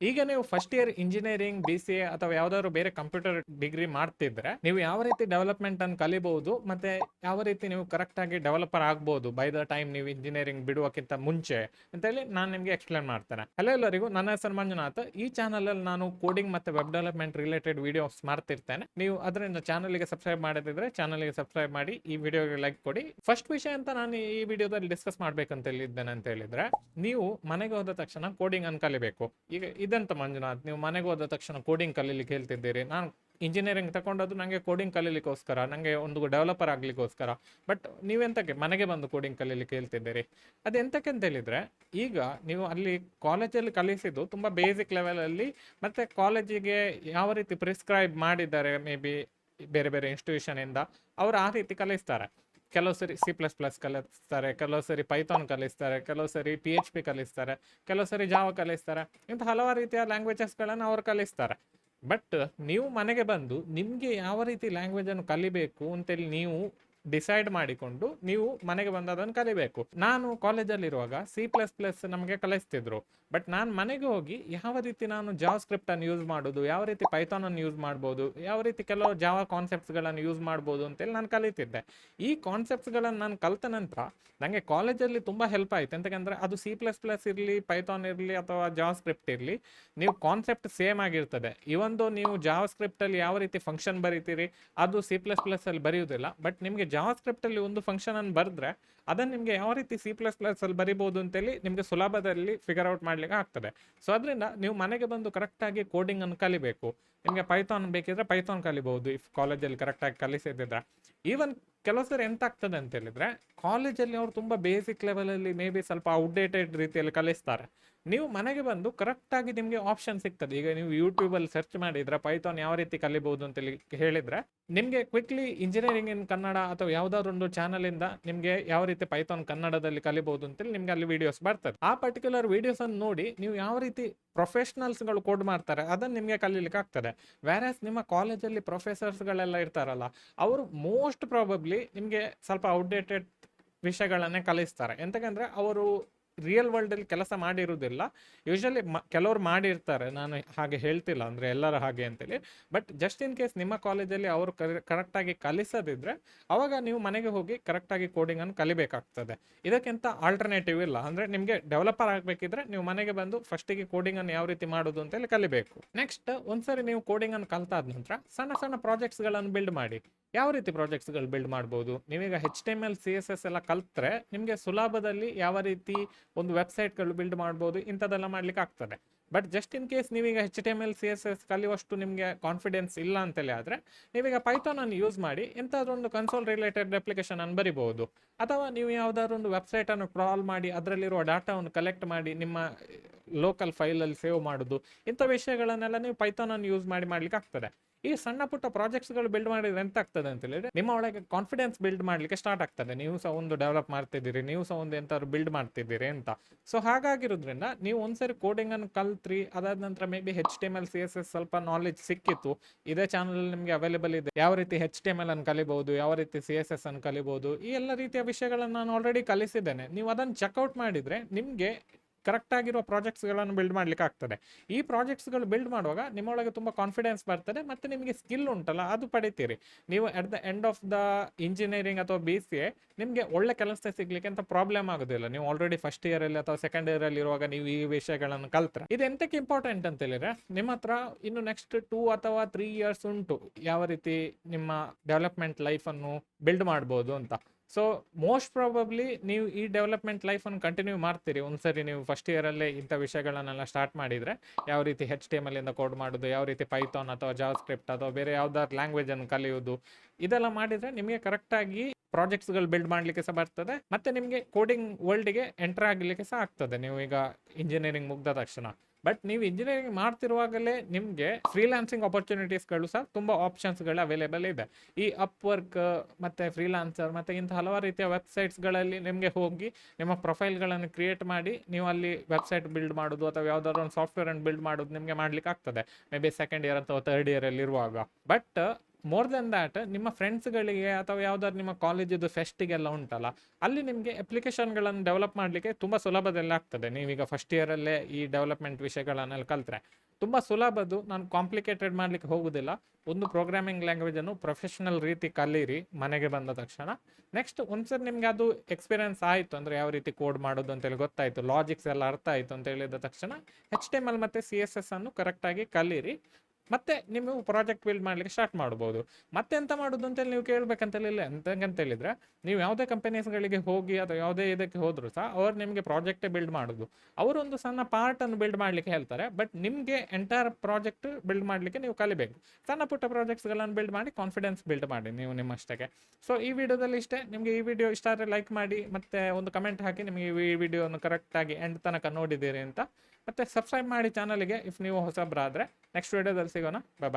ಈಗ ನೀವು first year engineering BCA ಅಥವಾ ಯಾವ್ದಾದ್ರು ಬೇರೆ ಕಂಪ್ಯೂಟರ್ ಡಿಗ್ರಿ ಮಾಡ್ತಿದ್ರೆ ನೀವು ಯಾವ ರೀತಿ ಡೆವಲಪ್ಮೆಂಟ್ ಅನ್ನು ಕಲಿಬಹುದು ಮತ್ತೆ ಯಾವ ರೀತಿ ನೀವು ಕರೆಕ್ಟ್ ಆಗಿ ಡೆವಲಪರ್ ಆಗ್ಬಹುದು ಬೈ ದ ಟೈಮ್ ನೀವು ಇಂಜಿನಿಯರಿಂಗ್ ಬಿಡುವಕ್ಕಿಂತ ಮುಂಚೆ ಅಂತ ಹೇಳಿ ನಾನು ನಿಮಗೆ ಎಕ್ಸ್ಪ್ಲೇನ್ ಮಾಡ್ತೇನೆ. ಹಲೋ ಎಲ್ಲರಿಗೂ, ನನ್ನ ಹೆಸರು ಮಂಜುನಾಥ್. ಈ ಚಾನಲ್ ಅಲ್ಲಿ ನಾನು ಕೋಡಿಂಗ್ ಮತ್ತೆ ವೆಬ್ ಡೆವಲಪ್ಮೆಂಟ್ ರಿಲೇಟೆಡ್ ವಿಡಿಯೋಸ್ ಮಾಡ್ತಿರ್ತೇನೆ. ನೀವು ಅದರಿಂದ ಚಾನಲ್ಗೆ ಸಬ್ಸ್ಕ್ರೈಬ್ ಮಾಡದಿದ್ರೆ ಚಾನಲ್ಗೆ ಸಬ್ಸ್ಕ್ರೈಬ್ ಮಾಡಿ, ಈ ವಿಡಿಯೋಗೆ ಲೈಕ್ ಕೊಡಿ. ಫಸ್ಟ್ ವಿಷಯ ಅಂತ ನಾನು ಈ ವಿಡಿಯೋದಲ್ಲಿ ಡಿಸ್ಕಸ್ ಮಾಡ್ಬೇಕಂತ ಹೇಳಿದ್ದೇನೆ ಅಂತ ಹೇಳಿದ್ರೆ, ನೀವು ಮನೆಗೆ ಹೋದ ತಕ್ಷಣ ಕೋಡಿಂಗ್ ಅನ್ನು ಕಲಿಬೇಕು. ಈಗ ಇದಂತ ಮಂಜುನಾಥ್, ನೀವು ಮನೆಗೆ ಹೋದ ತಕ್ಷಣ ಕೋಡಿಂಗ್ ಕಲೀಲಿಕ್ಕೆ ಹೇಳ್ತಿದ್ದೀರಿ. ನಾನು ಇಂಜಿನಿಯರಿಂಗ್ ತಗೊಂಡದ್ದು ನನಗೆ ಕೋಡಿಂಗ್ ಕಲೀಲಿಕ್ಕೋಸ್ಕರ, ನನಗೆ ಒಂದು ಡೆವಲಪರ್ ಆಗ್ಲಿಕ್ಕೋಸ್ಕರ. ಬಟ್ ನೀವೆಂತಕ್ಕೆ ಮನೆಗೆ ಬಂದು ಕೋಡಿಂಗ್ ಕಲೀಲಿಕ್ಕೆ ಹೇಳ್ತಿದ್ದೀರಿ? ಅದೆಂತಕ್ಕೆ ಅಂತ ಹೇಳಿದ್ರೆ, ಈಗ ನೀವು ಅಲ್ಲಿ ಕಾಲೇಜಲ್ಲಿ ಕಲಿಸಿದ್ದು ತುಂಬ ಬೇಸಿಕ್ ಲೆವೆಲಲ್ಲಿ, ಮತ್ತೆ ಕಾಲೇಜಿಗೆ ಯಾವ ರೀತಿ ಪ್ರಿಸ್ಕ್ರೈಬ್ ಮಾಡಿದ್ದಾರೆ ಮೇ ಬಿ ಬೇರೆ ಬೇರೆ ಇನ್ಸ್ಟಿಟ್ಯೂಷನ್ ಇಂದ, ಅವರು ಆ ರೀತಿ ಕಲಿಸ್ತಾರೆ. ಕೆಲವು ಸರಿ C++ ಕಲಿಸ್ತಾರೆ, ಕೆಲವು ಸರಿ ಪೈಥಾನ್ ಕಲಿಸ್ತಾರೆ, ಕೆಲವು ಸರಿ PHP ಕಲಿಸ್ತಾರೆ, ಕೆಲವು ಸರಿ ಜಾವ ಕಲಿಸ್ತಾರೆ. ಇಂಥ ಹಲವಾರು ರೀತಿಯ ಲ್ಯಾಂಗ್ವೇಜಸ್ಗಳನ್ನು ಅವರು ಕಲಿಸ್ತಾರೆ. ಬಟ್ ನೀವು ಮನೆಗೆ ಬಂದು ನಿಮಗೆ ಯಾವ ರೀತಿ ಲ್ಯಾಂಗ್ವೇಜ್ ಅನ್ನು ಕಲಿಬೇಕು ಅಂತೇಳಿ ನೀವು ಡಿಸೈಡ್ ಮಾಡಿಕೊಂಡು ನೀವು ಮನೆಗೆ ಬಂದು ಅದನ್ನು ಕಲಿಬೇಕು. ನಾನು ಕಾಲೇಜಲ್ಲಿರುವಾಗ C++ ನಮಗೆ ಕಲಿಸ್ತಿದ್ರು. ಬಟ್ ನಾನು ಮನೆಗೆ ಹೋಗಿ ಯಾವ ರೀತಿ ನಾನು ಜಾವಾ ಸ್ಕ್ರಿಪ್ಟ್ ಅನ್ನು ಯೂಸ್ ಮಾಡೋದು, ಯಾವ ರೀತಿ ಪೈಥಾನ್ ಅನ್ನು ಯೂಸ್ ಮಾಡ್ಬೋದು, ಯಾವ ರೀತಿ ಕೆಲವು ಜಾವಾ ಕಾನ್ಸೆಪ್ಟ್ಸ್ಗಳನ್ನು ಯೂಸ್ ಮಾಡ್ಬೋದು ಅಂತೇಳಿ ನಾನು ಕಲಿತಿದ್ದೆ. ಈ ಕಾನ್ಸೆಪ್ಟ್ಸ್ಗಳನ್ನು ನಾನು ಕಲಿತ ನಂತರ ನನಗೆ ಕಾಲೇಜಲ್ಲಿ ತುಂಬ ಹೆಲ್ಪ್ ಆಯಿತು. ಎಂತಕ್ಕಂದರೆ ಅದು C++ ಇರಲಿ, ಪೈಥಾನ್ ಇರಲಿ ಅಥವಾ ಜಾವಾ ಸ್ಕ್ರಿಪ್ಟ್ ಇರಲಿ, ನೀವು ಕಾನ್ಸೆಪ್ಟ್ ಸೇಮ್ ಆಗಿರ್ತದೆ. ಇವೊಂದು ನೀವು ಜಾವಾ ಸ್ಕ್ರಿಪ್ಟಲ್ಲಿ ಯಾವ ರೀತಿ ಫಂಕ್ಷನ್ ಬರೀತೀರಿ ಅದು C++ ಅಲ್ಲಿ ಬರೆಯುವುದಿಲ್ಲ. ಬಟ್ ನಿಮಗೆ ಜಾವಾ ಸ್ಕ್ರಿಪ್ಟ್ ಅಲ್ಲಿ ಒಂದು ಫಂಕ್ಷನ್ ಅನ್ನು ಬರೆದ್ರೆ ಅದನ್ನು ನಿಮಗೆ ಯಾವ ರೀತಿ C++ ಅಲ್ಲಿ ಬರಿಬಹುದು ಅಂತೇಳಿ ನಿಮಗೆ ಸುಲಭದಲ್ಲಿ ಫಿಗರ್ ಔಟ್ ಮಾಡ್ಲಿಕ್ಕೆ ಆಗ್ತದೆ. ಸೊ ಅದರಿಂದ ನೀವು ಮನೆಗೆ ಬಂದು ಕರೆಕ್ಟಾಗಿ ಕೋಡಿಂಗ್ ಅನ್ನು ಕಲಿಬೇಕು. ನಿಮಗೆ ಪೈಥಾನ್ ಬೇಕಿದ್ರೆ ಪೈಥಾನ್ ಕಲಿಬಹುದು ಇಫ್ ಕಾಲೇಜಲ್ಲಿ ಕರೆಕ್ಟಾಗಿ ಕಲಿಸಿದ್ರೆ. ಈವನ್ ಕೆಲವು ಸರಿ ಎಂತ ಆಗ್ತದೆ ಅಂತ ಹೇಳಿದ್ರೆ, ಕಾಲೇಜಲ್ಲಿ ಅವರು ತುಂಬ ಬೇಸಿಕ್ ಲೆವೆಲಲ್ಲಿ ಮೇ ಬಿ ಸ್ವಲ್ಪ ಔಟ್ಡೇಟೆಡ್ ರೀತಿಯಲ್ಲಿ ಕಲಿಸ್ತಾರೆ. ನೀವು ಮನೆಗೆ ಬಂದು ಕರೆಕ್ಟಾಗಿ ನಿಮಗೆ ಆಪ್ಷನ್ ಸಿಗ್ತದೆ. ಈಗ ನೀವು ಯೂಟ್ಯೂಬಲ್ಲಿ ಸರ್ಚ್ ಮಾಡಿದ್ರೆ ಪೈಥಾನ್ ಯಾವ ರೀತಿ ಕಲಿಬಹುದು ಅಂತೇಳಿ ಹೇಳಿದ್ರೆ ನಿಮಗೆ ಕ್ವಿಕ್ಲಿ ಇಂಜಿನಿಯರಿಂಗ್ ಇನ್ ಕನ್ನಡ ಅಥವಾ ಯಾವುದಾದ್ರು ಒಂದು ಚಾನಲಿಂದ ನಿಮಗೆ ಯಾವ ರೀತಿ ಪೈಥಾನ್ ಕನ್ನಡದಲ್ಲಿ ಕಲಿಬಹುದು ಅಂತೇಳಿ ನಿಮ್ಗೆ ಅಲ್ಲಿ ವಿಡಿಯೋಸ್ ಬರ್ತದೆ. ಆ ಪರ್ಟಿಕ್ಯುಲರ್ ವಿಡಿಯೋಸ್ ಅನ್ನು ನೋಡಿ ನೀವು ಯಾವ ರೀತಿ ಪ್ರೊಫೆಷನಲ್ಸ್ಗಳು ಕೋಡ್ ಮಾಡ್ತಾರೆ ಅದನ್ನು ನಿಮಗೆ ಕಲೀಲಿಕ್ಕೆ ಆಗ್ತದೆ. ವ್ಯಾರಸ್ ನಿಮ್ಮ ಕಾಲೇಜಲ್ಲಿ ಪ್ರೊಫೆಸರ್ಸ್ಗಳೆಲ್ಲ ಇರ್ತಾರಲ್ಲ, ಅವರು ಮೋಸ್ಟ್ ಪ್ರಾಬಬ್ಲಿ ನಿಮಗೆ ಸ್ವಲ್ಪ ಔಟ್ಡೇಟೆಡ್ ವಿಷಯಗಳನ್ನೇ ಕಲಿಸ್ತಾರೆ. ಎಂತಕಂದ್ರೆ ಅವರು ರಿಯಲ್ ವರ್ಲ್ಡಲ್ಲಿ ಕೆಲಸ ಮಾಡಿರುವುದಿಲ್ಲ. ಯೂಶಲಿ ಕೆಲವರು ಮಾಡಿರ್ತಾರೆ, ನಾನು ಹಾಗೆ ಹೇಳ್ತಿಲ್ಲ ಅಂದರೆ ಎಲ್ಲರ ಹಾಗೆ ಅಂತೇಳಿ. ಬಟ್ ಜಸ್ಟ್ ಇನ್ ಕೇಸ್ ನಿಮ್ಮ ಕಾಲೇಜಲ್ಲಿ ಅವರು ಕರೆಕ್ಟಾಗಿ ಕಲಿಸದಿದ್ರೆ ಅವಾಗ ನೀವು ಮನೆಗೆ ಹೋಗಿ ಕರೆಕ್ಟಾಗಿ ಕೋಡಿಂಗನ್ನು ಕಲಿಬೇಕಾಗ್ತದೆ. ಇದಕ್ಕಿಂತ ಆಲ್ಟರ್ನೇಟಿವ್ ಇಲ್ಲ. ಅಂದರೆ ನಿಮಗೆ ಡೆವಲಪರ್ ಆಗಬೇಕಿದ್ರೆ ನೀವು ಮನೆಗೆ ಬಂದು ಫಸ್ಟಿಗೆ ಕೋಡಿಂಗನ್ನು ಯಾವ ರೀತಿ ಮಾಡೋದು ಅಂತೇಳಿ ಕಲಿಬೇಕು. ನೆಕ್ಸ್ಟ್ ಒಂದ್ಸರಿ ನೀವು ಕೋಡಿಂಗನ್ನು ಕಲ್ತಾದ ನಂತರ ಸಣ್ಣ ಸಣ್ಣ ಪ್ರಾಜೆಕ್ಟ್ಸ್ಗಳನ್ನು ಬಿಲ್ಡ್ ಮಾಡಿ. ಯಾವ ರೀತಿ ಪ್ರಾಜೆಕ್ಟ್ಸ್ಗಳು ಬಿಲ್ಡ್ ಮಾಡ್ಬೋದು? ನೀವೀಗ HTML CSS ಎಲ್ಲ ಕಲ್ತ್ರೆ ನಿಮಗೆ ಸುಲಭದಲ್ಲಿ ಯಾವ ರೀತಿ ಒಂದು ವೆಬ್ಸೈಟ್ಗಳು ಬಿಲ್ಡ್ ಮಾಡ್ಬೋದು ಇಂಥದ್ದೆಲ್ಲ ಮಾಡ್ಲಿಕ್ಕೆ ಆಗ್ತದೆ. ಬಟ್ ಜಸ್ಟ್ ಇನ್ ಕೇಸ್ ನೀವೀಗ HTML CSS ಕಲಿಯುವಷ್ಟು ನಿಮಗೆ ಕಾನ್ಫಿಡೆನ್ಸ್ ಇಲ್ಲ ಅಂತೇಳಿ ಆದರೆ ನೀವೀಗ ಪೈಥಾನ್ ಅನ್ನು ಯೂಸ್ ಮಾಡಿ ಎಂಥಾದ್ರೂ ಒಂದು ಕನ್ಸೋಲ್ ರಿಲೇಟೆಡ್ ಅಪ್ಲಿಕೇಶನ್ ಅನ್ನು ಬರಿಬಹುದು. ಅಥವಾ ನೀವು ಯಾವುದಾದ್ರೂ ಒಂದು ವೆಬ್ಸೈಟ್ ಅನ್ನು ಕ್ರಾಲ್ ಮಾಡಿ ಅದರಲ್ಲಿರುವ ಡಾಟಾವನ್ನು ಕಲೆಕ್ಟ್ ಮಾಡಿ ನಿಮ್ಮ ಲೋಕಲ್ ಫೈಲಲ್ಲಿ ಸೇವ್ ಮಾಡೋದು, ಇಂಥ ವಿಷಯಗಳನ್ನೆಲ್ಲ ನೀವು ಪೈಥಾನ್ ಅನ್ನು ಯೂಸ್ ಮಾಡಿ ಮಾಡ್ಲಿಕ್ಕೆ ಆಗ್ತದೆ. ಈ ಸಣ್ಣ ಪುಟ್ಟ ಪ್ರಾಜೆಕ್ಟ್ಸ್ಗಳು ಬಿಲ್ಡ್ ಮಾಡಿದ್ರೆ ಎಂತ ಆಗ್ತದೆ ಅಂತ ಹೇಳಿದ್ರೆ ನಿಮ್ಮ ಒಳಗೆ ಕಾನ್ಫಿಡೆನ್ಸ್ ಬಿಲ್ಡ್ ಮಾಡಲಿಕ್ಕೆ ಸ್ಟಾರ್ಟ್ ಆಗ್ತದೆ. ನೀವು ಸಹ ಒಂದು ಡೆವಲಪ್ ಮಾಡ್ತಿದ್ದೀರಿ, ನೀವು ಸಹ ಒಂದು ಎಂತಾದ್ರು ಬಿಲ್ಡ್ ಮಾಡ್ತಿದ್ದೀರಿ ಅಂತ. ಸೊ ಹಾಗಾಗಿರೋದ್ರಿಂದ ನೀವು ಒಂದ್ಸರಿ ಕೋಡಿಂಗ್ ಅನ್ನು ಕಲ್ತ್ರಿ, ಅದಾದ ನಂತರ ಮೇ ಬಿ HTML CSS ಸ್ವಲ್ಪ ನಾಲೆಜ್ ಸಿಕ್ಕಿತ್ತು, ಇದೇ ಚಾನಲ್ ನಿಮಗೆ ಅವೈಲೇಬಲ್ ಇದೆ. ಯಾವ ರೀತಿ HTML ಅನ್ನು ಕಲಿಬಹುದು, ಯಾವ ರೀತಿ CSS ಅನ್ನು ಕಲಿಬಹುದು, ಈ ಎಲ್ಲ ರೀತಿಯ ವಿಷಯಗಳನ್ನು ನಾನು ಆಲ್ರೆಡಿ ಕಲಿಸಿದ್ದೇನೆ. ನೀವು ಅದನ್ನು ಚೆಕ್ಔಟ್ ಮಾಡಿದ್ರೆ ನಿಮಗೆ ಕರೆಕ್ಟ್ ಆಗಿರುವ ಪ್ರಾಜೆಕ್ಟ್ಸ್ಗಳನ್ನು ಬಿಲ್ಡ್ ಮಾಡ್ಲಿಕ್ಕೆ ಆಗ್ತದೆ. ಈ ಪ್ರಾಜೆಕ್ಟ್ಸ್ಗಳು ಬಿಲ್ಡ್ ಮಾಡುವಾಗ ನಿಮ್ಮೊಳಗೆ ತುಂಬ ಕಾನ್ಫಿಡೆನ್ಸ್ ಬರ್ತದೆ ಮತ್ತು ನಿಮಗೆ ಸ್ಕಿಲ್ ಉಂಟಲ್ಲ ಅದು ಪಡಿತೀರಿ. ನೀವು at the end of the engineering ಅಥವಾ BCA ನಿಮಗೆ ಒಳ್ಳೆ ಕೆಲಸ ಸಿಗ್ಲಿಕ್ಕೆ ಅಂತ ಪ್ರಾಬ್ಲಮ್ ಆಗೋದಿಲ್ಲ. ನೀವು ಆಲ್ರೆಡಿ ಫಸ್ಟ್ ಇಯರಲ್ಲಿ ಅಥವಾ ಸೆಕೆಂಡ್ ಇಯರಲ್ಲಿ ಇರುವಾಗ ನೀವು ಈ ವಿಷಯಗಳನ್ನು ಕಲ್ತ್ರೆ. ಇದು ಎಂತಕ್ಕೆ ಇಂಪಾರ್ಟೆಂಟ್ ಅಂತ ಹೇಳಿದ್ರೆ, ನಿಮ್ಮ ಹತ್ರ ಇನ್ನು ನೆಕ್ಸ್ಟ್ 2 ಅಥವಾ 3 ಇಯರ್ಸ್ ಉಂಟು ಯಾವ ರೀತಿ ನಿಮ್ಮ ಡೆವಲಪ್ಮೆಂಟ್ ಲೈಫನ್ನು ಬಿಲ್ಡ್ ಮಾಡ್ಬೋದು ಅಂತ. ಸೊ ಮೋಸ್ಟ್ ಪ್ರಾಬಬ್ಲಿ ನೀವು ಈ ಡೆವಲಪ್ಮೆಂಟ್ ಲೈಫನ್ನು ಕಂಟಿನ್ಯೂ ಮಾಡ್ತೀರಿ ಒಂದ್ಸರಿ ನೀವು ಫಸ್ಟ್ ಇಯರಲ್ಲೇ ಇಂಥ ವಿಷಯಗಳನ್ನೆಲ್ಲ ಸ್ಟಾರ್ಟ್ ಮಾಡಿದರೆ. ಯಾವ ರೀತಿ HTML ಇಂದ ಕೋಡ್ ಮಾಡೋದು, ಯಾವ ರೀತಿ ಪೈಥಾನ್ ಅಥವಾ ಜಾವಾ ಸ್ಕ್ರಿಪ್ಟ್ ಅಥವಾ ಬೇರೆ ಯಾವ್ದಾದ್ರು ಲ್ಯಾಂಗ್ವೇಜನ್ನು ಕಲಿಯೋದು, ಇದೆಲ್ಲ ಮಾಡಿದರೆ ನಿಮಗೆ ಕರೆಕ್ಟಾಗಿ ಪ್ರಾಜೆಕ್ಟ್ಸ್ಗಳು ಬಿಲ್ಡ್ ಮಾಡಲಿಕ್ಕೆ ಸಹ ಬರ್ತದೆ ಮತ್ತು ನಿಮಗೆ ಕೋಡಿಂಗ್ ವರ್ಲ್ಡ್ಗೆ ಎಂಟರ್ ಆಗಲಿಕ್ಕೆ ಸಹ ಆಗ್ತದೆ ನೀವು ಈಗ ಇಂಜಿನಿಯರಿಂಗ್ ಮುಗ್ದ ತಕ್ಷಣ. ಬಟ್ ನೀವು ಇಂಜಿನಿಯರಿಂಗ್ ಮಾಡ್ತಿರುವಾಗಲೇ ನಿಮಗೆ ಫ್ರೀಲಾನ್ಸಿಂಗ್ ಆಪರ್ಚುನಿಟೀಸ್ಗಳು ಸಹ ತುಂಬ ಆಪ್ಷನ್ಸ್ಗಳು ಅವೈಲೇಬಲ್ ಇದೆ. ಈ ಅಪ್ವರ್ಕ್ ಮತ್ತು ಫ್ರೀಲಾನ್ಸರ್ ಮತ್ತು ಇಂಥ ಹಲವಾರು ರೀತಿಯ ವೆಬ್ಸೈಟ್ಸ್ಗಳಲ್ಲಿ ನಿಮಗೆ ಹೋಗಿ ನಿಮ್ಮ ಪ್ರೊಫೈಲ್ಗಳನ್ನು ಕ್ರಿಯೇಟ್ ಮಾಡಿ ನೀವು ಅಲ್ಲಿ ವೆಬ್ಸೈಟ್ ಬಿಲ್ಡ್ ಮಾಡೋದು ಅಥವಾ ಯಾವುದಾದ್ರು ಒಂದು ಸಾಫ್ಟ್ವೇರನ್ನು ಬಿಲ್ಡ್ ಮಾಡೋದು ನಿಮಗೆ ಮಾಡ್ಲಿಕ್ಕೆ ಆಗ್ತದೆ, ಮೇ ಬಿ ಸೆಕೆಂಡ್ ಇಯರ್ ಅಥವಾ ಥರ್ಡ್ ಇಯರಲ್ಲಿ ಇರುವಾಗ. ಬಟ್ ಮೋರ್ ದೆನ್ ದ್ಯಾಟ್ ನಿಮ್ಮ ಫ್ರೆಂಡ್ಸ್ಗಳಿಗೆ ಅಥವಾ ಯಾವ್ದಾದ್ರು ನಿಮ್ಮ ಕಾಲೇಜಿದ್ದು ಫೆಸ್ಟಿಗೆಲ್ಲ ಉಂಟಲ್ಲ, ಅಲ್ಲಿ ನಿಮಗೆ ಅಪ್ಲಿಕೇಶನ್ಗಳನ್ನು ಡೆವಲಪ್ ಮಾಡಲಿಕ್ಕೆ ತುಂಬ ಸುಲಭದಲ್ಲಿ ಆಗ್ತದೆ. ನೀವೀಗ ಫಸ್ಟ್ ಇಯರಲ್ಲೇ ಈ ಡೆವಲಪ್ಮೆಂಟ್ ವಿಷಯಗಳನ್ನೆಲ್ಲ ಕಲ್ತ್ರೆ ತುಂಬ ಸುಲಭದು. ನಾನು ಕಾಂಪ್ಲಿಕೇಟೆಡ್ ಮಾಡಲಿಕ್ಕೆ ಹೋಗುದಿಲ್ಲ. ಒಂದು ಪ್ರೋಗ್ರಾಮಿಂಗ್ ಲ್ಯಾಂಗ್ವೇಜನ್ನು ಪ್ರೊಫೆಷನಲ್ ರೀತಿ ಕಲೀರಿ ಮನೆಗೆ ಬಂದ ತಕ್ಷಣ. ನೆಕ್ಸ್ಟ್ ಒಂದ್ಸರಿ ನಿಮ್ಗೆ ಅದು ಎಕ್ಸ್ಪೀರಿಯನ್ಸ್ ಆಯಿತು ಅಂದರೆ ಯಾವ ರೀತಿ ಕೋಡ್ ಮಾಡೋದು ಅಂತೇಳಿ ಗೊತ್ತಾಯಿತು, ಲಾಜಿಕ್ಸ್ ಎಲ್ಲ ಅರ್ಥ ಆಯಿತು ಅಂತ ಹೇಳಿದ ತಕ್ಷಣ HTML ಮತ್ತು CSS ಅನ್ನು ಕರೆಕ್ಟಾಗಿ ಕಲೀರಿ. ಮತ್ತೆ ನೀವು ಪ್ರಾಜೆಕ್ಟ್ ಬಿಲ್ಡ್ ಮಾಡಲಿಕ್ಕೆ ಸ್ಟಾರ್ಟ್ ಮಾಡ್ಬೋದು. ಮತ್ತೆ ಎಂತ ಮಾಡೋದು ಅಂತೇಳಿ ನೀವು ಕೇಳಬೇಕಂತೇಳಿಲ್ಲ. ಎಂತಂತ ಹೇಳಿದ್ರೆ ನೀವು ಯಾವುದೇ ಕಂಪನೀಸ್ಗಳಿಗೆ ಹೋಗಿ ಅಥವಾ ಯಾವುದೇ ಇದಕ್ಕೆ ಹೋದರೂ ಸಹ ಅವ್ರು ನಿಮಗೆ ಪ್ರಾಜೆಕ್ಟೇ ಬಿಲ್ಡ್ ಮಾಡೋದು. ಅವರೊಂದು ಸಣ್ಣ ಪಾರ್ಟನ್ನು ಬಿಲ್ಡ್ ಮಾಡಲಿಕ್ಕೆ ಹೇಳ್ತಾರೆ, ಬಟ್ ನಿಮಗೆ ಎಂಟೈರ್ ಪ್ರಾಜೆಕ್ಟ್ ಬಿಲ್ಡ್ ಮಾಡಲಿಕ್ಕೆ ನೀವು ಕಲಿಬೇಕು. ಸಣ್ಣ ಪುಟ್ಟ ಪ್ರಾಜೆಕ್ಟ್ಸ್ಗಳನ್ನು ಬಿಲ್ಡ್ ಮಾಡಿ ಕಾನ್ಫಿಡೆನ್ಸ್ ಬಿಲ್ಡ್ ಮಾಡಿ ನೀವು ನಿಮ್ಮಷ್ಟಕ್ಕೆ. ಸೊ ಈ ವಿಡಿಯೋದಲ್ಲಿ ಇಷ್ಟೇ. ನಿಮಗೆ ಈ ವಿಡಿಯೋ ಇಷ್ಟ ಆದರೆ ಲೈಕ್ ಮಾಡಿ, ಮತ್ತು ಒಂದು ಕಮೆಂಟ್ ಹಾಕಿ ನಿಮಗೆ ಈ ವಿಡಿಯೋನ ಕರೆಕ್ಟಾಗಿ ಎಂಡ್ ತನಕ ನೋಡಿದ್ದೀರಿ ಅಂತ. ಮತ್ತು ಸಬ್ಸ್ಕ್ರೈಬ್ ಮಾಡಿ ಚಾನಲ್ಗೆ ಇಫ್ ನೀವು ಹೊಸಬ್ರಾದರೆ. ನೆಕ್ಸ್ಟ್ ವಿಡಿಯೋದಲ್ಲಿ ಸಿಗೋಣ. ಬಾಯ್.